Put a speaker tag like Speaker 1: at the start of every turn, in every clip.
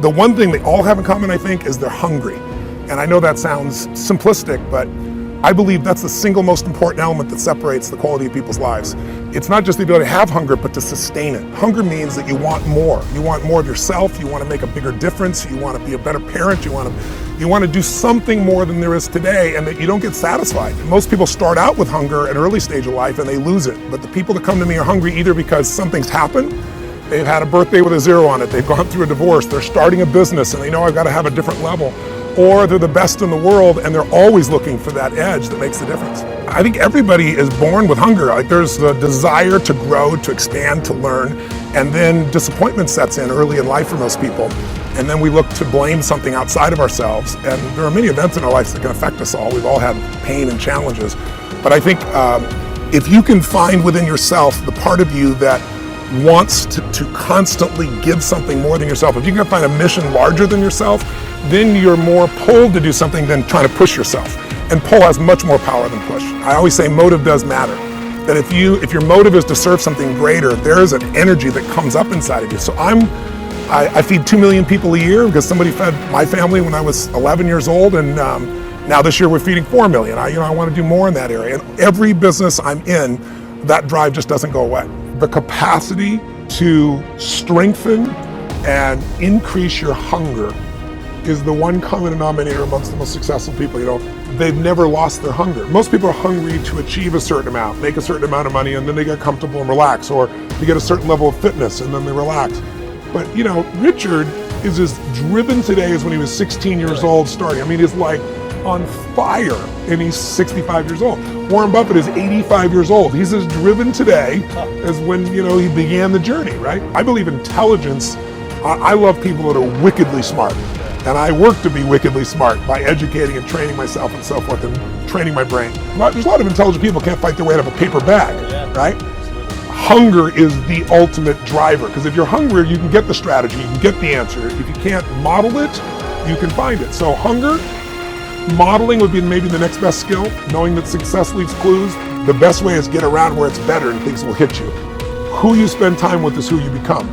Speaker 1: The one thing they all have in common, I think, is they're hungry. And I know that sounds simplistic, but I believe that's the single most important element that separates the quality of people's lives. It's not just the ability to have hunger, but to sustain it. Hunger means that you want more. You want more of yourself. You want to make a bigger difference. You want to be a better parent. You want to do something more than there is today, and that you don't get satisfied. Most people start out with hunger at an early stage of life and they lose it. But the people that come to me are hungry either because something's happened, they've had a birthday with a 0 on it, they've gone through a divorce, they're starting a business and they know I've got to have a different level, or they're the best in the world and they're always looking for that edge that makes the difference. I think everybody is born with hunger. Like, there's a desire to grow, to expand, to learn, and then disappointment sets in early in life for most people. And then we look to blame something outside of ourselves. And there are many events in our lives that can affect us all. We've all had pain and challenges. But I think if you can find within yourself the part of you that wants to constantly give something more than yourself, if you can find a mission larger than yourself, then you're more pulled to do something than trying to push yourself. And pull has much more power than push. I always say motive does matter. That if your motive is to serve something greater, there is an energy that comes up inside of you. So I feed 2 million people a year because somebody fed my family when I was 11 years old, and now this year we're feeding 4 million. I want to do more in that area. And every business I'm in, that drive just doesn't go away. The capacity to strengthen and increase your hunger is the one common denominator amongst the most successful people. They've never lost their hunger. Most people are hungry to achieve a certain amount, make a certain amount of money, and then they get comfortable and relax, or to get a certain level of fitness and then they relax. But Richard is as driven today as when he was 16 years old starting. I mean, he's like on fire, and he's 65 years old. Warren Buffett is 85 years old. He's as driven today as when, he began the journey, right? I believe intelligence. I love people that are wickedly smart. And I work to be wickedly smart by educating and training myself and so forth, and training my brain. There's a lot of intelligent people who can't fight their way out of a paper bag, right? Hunger is the ultimate driver, because if you're hungry, you can get the strategy, you can get the answer. If you can't model it, you can find it. So hunger, modeling would be maybe the next best skill. Knowing that success leaves clues. The best way is get around where it's better and things will hit you. Who you spend time with is who you become.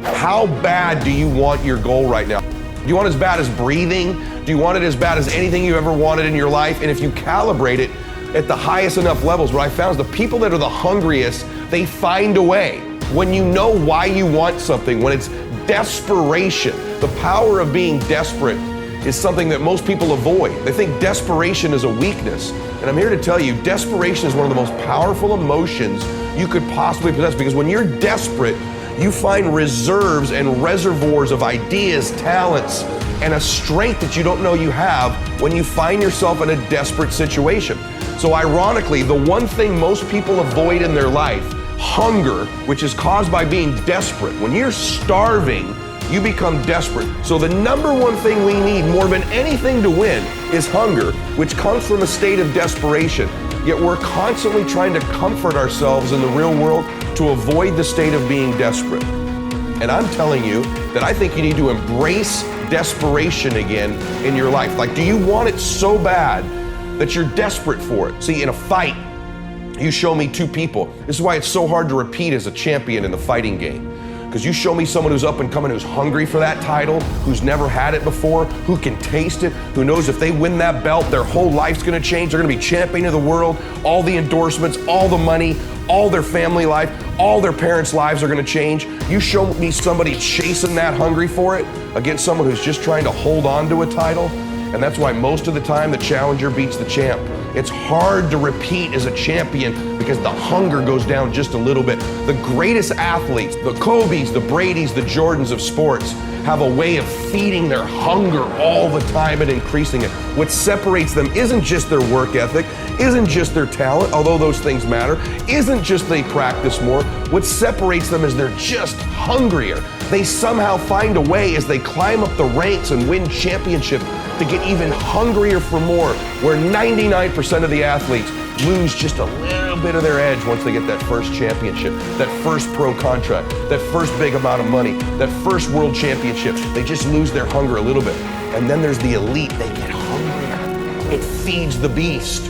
Speaker 2: How bad do you want your goal right now? Do you want it as bad as breathing? Do you want it as bad as anything you ever wanted in your life? And if you calibrate it at the highest enough levels, what I found is the people that are the hungriest, they find a way. When you know why you want something, when it's desperation, the power of being desperate is something that most people avoid. They think desperation is a weakness. And I'm here to tell you, desperation is one of the most powerful emotions you could possibly possess, because when you're desperate, you find reserves and reservoirs of ideas, talents, and a strength that you don't know you have when you find yourself in a desperate situation. So ironically, the one thing most people avoid in their life, hunger, which is caused by being desperate. When you're starving, you become desperate. So the number one thing we need more than anything to win is hunger, which comes from a state of desperation. Yet we're constantly trying to comfort ourselves in the real world to avoid the state of being desperate. And I'm telling you that I think you need to embrace desperation again in your life. Like, do you want it so bad that you're desperate for it? See, in a fight, you show me two people. This is why it's so hard to repeat as a champion in the fighting game. Because you show me someone who's up and coming, who's hungry for that title, who's never had it before, who can taste it, who knows if they win that belt, their whole life's gonna change. They're gonna be champion of the world, all the endorsements, all the money, all their family life, all their parents' lives are gonna change. You show me somebody chasing that, hungry for it, against someone who's just trying to hold on to a title. And that's why most of the time the challenger beats the champ. It's hard to repeat as a champion because the hunger goes down just a little bit. The greatest athletes, the Kobes, the Bradys, the Jordans of sports, have a way of feeding their hunger all the time and increasing it. What separates them isn't just their work ethic, isn't just their talent, although those things matter, isn't just they practice more. What separates them is they're just hungrier. They somehow find a way as they climb up the ranks and win championships to get even hungrier for more, where 99% of the athletes lose just a little bit of their edge once they get that first championship, that first pro contract, that first big amount of money, that first world championship. They just lose their hunger a little bit. And then there's the elite. They get hungrier. It feeds the beast.